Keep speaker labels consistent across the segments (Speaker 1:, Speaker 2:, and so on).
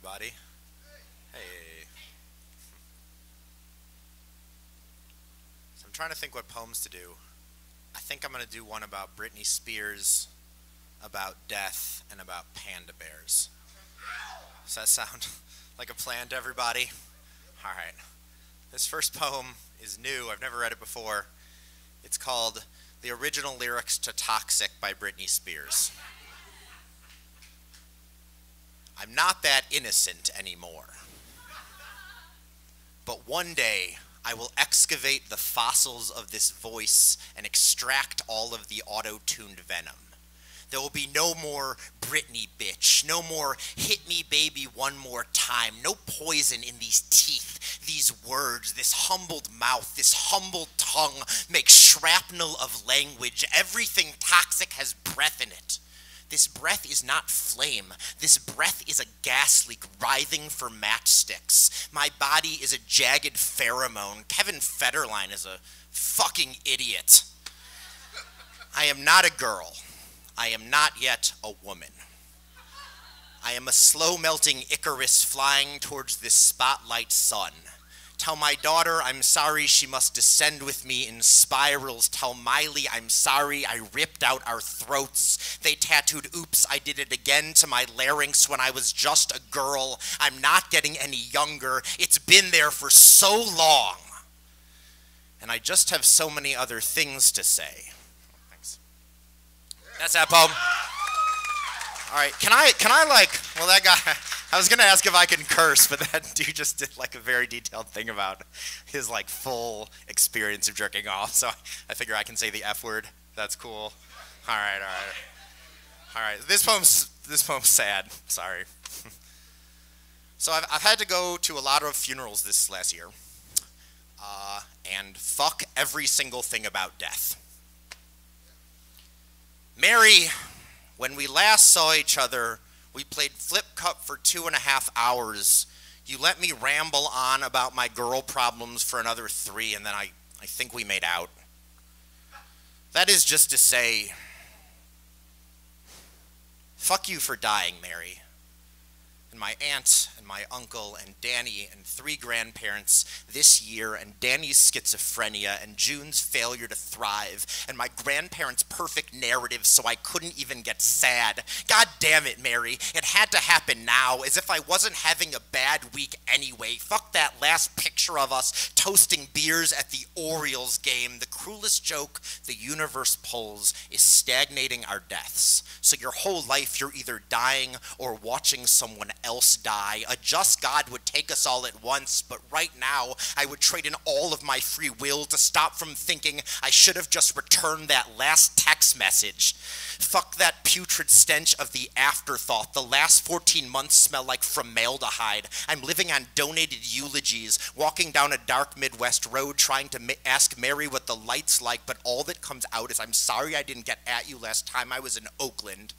Speaker 1: everybody. Hey. So I'm trying to think what poems to do. I think I'm going to do one about Britney Spears, about death, and about panda bears. Does that sound like a plan to everybody? All right. This first poem is new. I've never read it before. It's called The Original Lyrics to Toxic by Britney Spears. I'm not that innocent anymore. But one day, I will excavate the fossils of this voice and extract all of the auto-tuned venom. There will be no more Britney bitch, no more hit me baby one more time, no poison in these teeth, these words, this humbled mouth, this humbled tongue makes shrapnel of language. Everything toxic has breath in it. This breath is not flame. This breath is a gas leak writhing for matchsticks. My body is a jagged pheromone. Kevin Federline is a fucking idiot. I am not a girl. I am not yet a woman. I am a slow-melting Icarus flying towards this spotlight sun. Tell my daughter I'm sorry she must descend with me in spirals. Tell Miley I'm sorry I ripped out our throats. They tattooed oops, I did it again to my larynx when I was just a girl. I'm not getting any younger. It's been there for so long. And I just have so many other things to say. Thanks. That's that poem. All right, can I like, well that guy, I was gonna ask if I can curse, but that dude just did like a very detailed thing about his like full experience of jerking off, so I figure I can say the F word. That's cool. All right. This poem's sad, sorry. So I've had to go to a lot of funerals this last year, and fuck every single thing about death. Mary, when we last saw each other, we played Flip Cup for 2.5 hours. You let me ramble on about my girl problems for another 3, and then I think we made out. That is just to say, fuck you for dying, Mary. And my aunt and my uncle and Danny and 3 grandparents this year, and Danny's schizophrenia and June's failure to thrive, and my grandparents' perfect narrative so I couldn't even get sad. God damn it, Mary. It had to happen now, as if I wasn't having a bad week anyway. Fuck that last picture of us toasting beers at the Orioles game. The cruelest joke the universe pulls is stagnating our deaths. So your whole life you're either dying or watching someone else die. A just God would take us all at once, but right now I would trade in all of my free will to stop from thinking I should have just returned that last text message. Fuck that putrid stench of the afterthought. The last 14 months smell like formaldehyde. I'm living on donated eulogies, walking down a dark Midwest road trying to ask Mary what the light's like, but all that comes out is I'm sorry I didn't get at you last time I was in Oakland.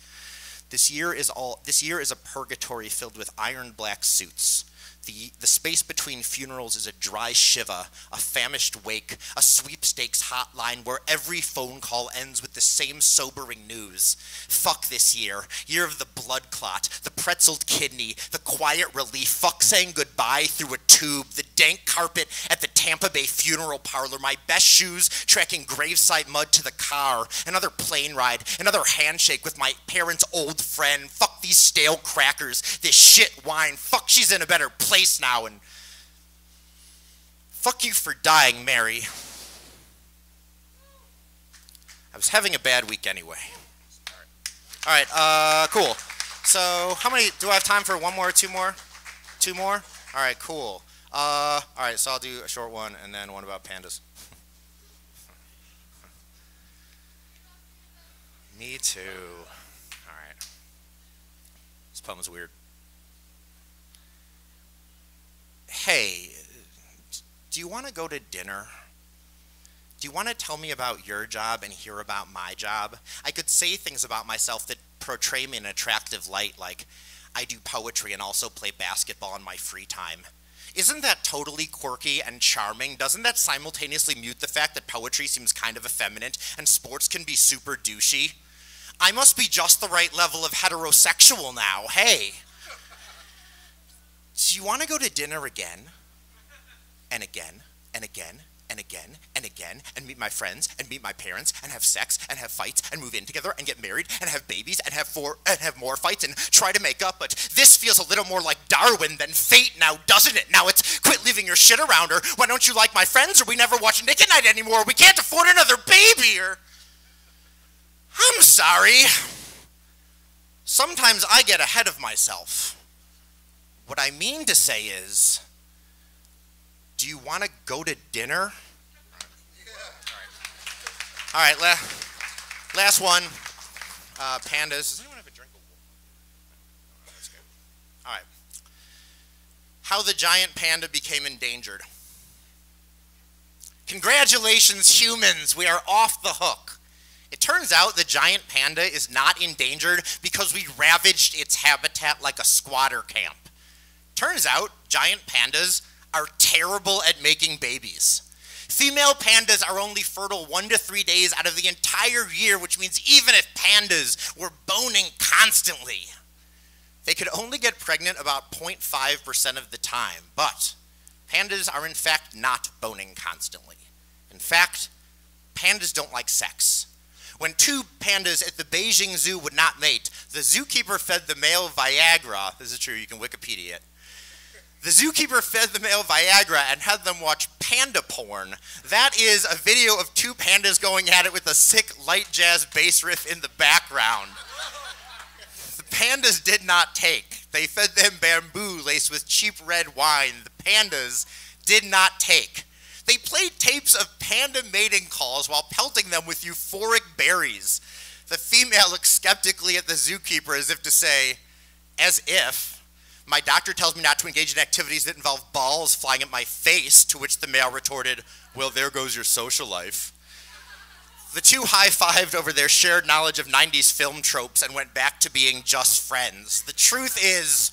Speaker 1: This year is a purgatory filled with iron black suits. The space between funerals is a dry shiva, a famished wake, a sweepstakes hotline where every phone call ends with the same sobering news. Fuck this year. Year of the blood clot, the pretzeled kidney, the quiet relief, fuck saying goodbye through a tube, the dank carpet at the Tampa Bay funeral parlor, my best shoes tracking gravesite mud to the car, another plane ride, another handshake with my parents' old friend. Fuck these stale crackers, this shit wine. Fuck she's in a better place now, and fuck you for dying, Mary. I was having a bad week anyway. All right, cool. So how many, do I have time for one more or two more? 2 more? All right, cool. All right, so I'll do a short one and then one about pandas. Me too. All right. This poem is weird. Hey, do you want to go to dinner? Do you want to tell me about your job and hear about my job? I could say things about myself that portray me in an attractive light, like I do poetry and also play basketball in my free time. Isn't that totally quirky and charming? Doesn't that simultaneously mute the fact that poetry seems kind of effeminate and sports can be super douchey? I must be just the right level of heterosexual now, hey. Do you want to go to dinner again? And again, and again, and again, and again, and meet my friends, and meet my parents, and have sex, and have fights, and move in together, and get married, and have babies, and have more fights, and try to make up, but this feels a little more like Darwin than fate now, doesn't it? Now it's quit leaving your shit around, or why don't you like my friends, or we never watch Nick at Night anymore, or we can't afford another baby, or... I'm sorry. Sometimes I get ahead of myself. What I mean to say is, do you want to go to dinner? All right, last one. Pandas. Does anyone have a drink of water? That's good. All right. How the giant panda became endangered. Congratulations, humans. We are off the hook. It turns out the giant panda is not endangered because we ravaged its habitat like a squatter camp. Turns out giant pandas are terrible at making babies. Female pandas are only fertile 1 to 3 days out of the entire year, which means even if pandas were boning constantly, they could only get pregnant about 0.5% of the time. But pandas are in fact not boning constantly. In fact, pandas don't like sex. When 2 pandas at the Beijing Zoo would not mate, the zookeeper fed the male Viagra. This is true, you can Wikipedia it. The zookeeper fed the male Viagra and had them watch panda porn. That is a video of 2 pandas going at it with a sick light jazz bass riff in the background. The pandas did not take. They fed them bamboo laced with cheap red wine. The pandas did not take. They played tapes of panda mating calls while pelting them with euphoric berries. The female looked skeptically at the zookeeper as if to say, as if, my doctor tells me not to engage in activities that involve balls flying at my face, to which the male retorted, well, there goes your social life. The 2 high-fived over their shared knowledge of 90s film tropes and went back to being just friends. The truth is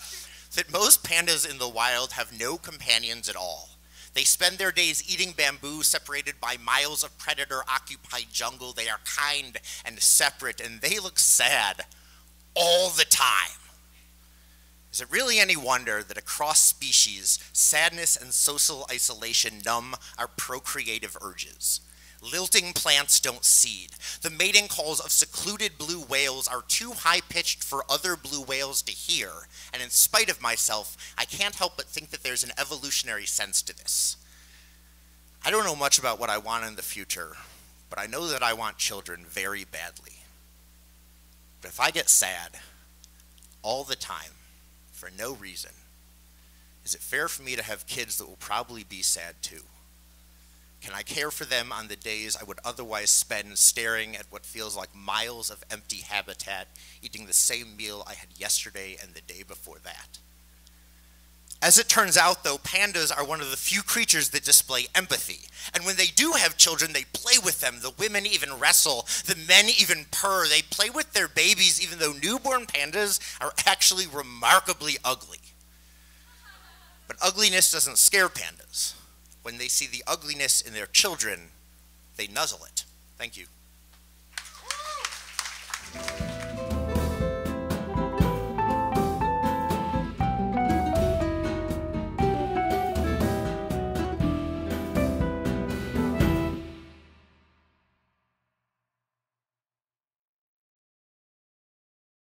Speaker 1: that most pandas in the wild have no companions at all. They spend their days eating bamboo separated by miles of predator-occupied jungle. They are kind and separate, and they look sad all the time. Is it really any wonder that across species, sadness and social isolation numb our procreative urges? Lilting plants don't seed. The mating calls of secluded blue whales are too high-pitched for other blue whales to hear, and in spite of myself, I can't help but think that there's an evolutionary sense to this. I don't know much about what I want in the future, but I know that I want children very badly. But if I get sad all the time, for no reason, is it fair for me to have kids that will probably be sad too? Can I care for them on the days I would otherwise spend staring at what feels like miles of empty habitat, eating the same meal I had yesterday and the day before that? As it turns out, though, pandas are one of the few creatures that display empathy. And when they do have children, they play with them. The women even wrestle. The men even purr. They play with their babies, even though newborn pandas are actually remarkably ugly. But ugliness doesn't scare pandas. When they see the ugliness in their children, they nuzzle it. Thank you.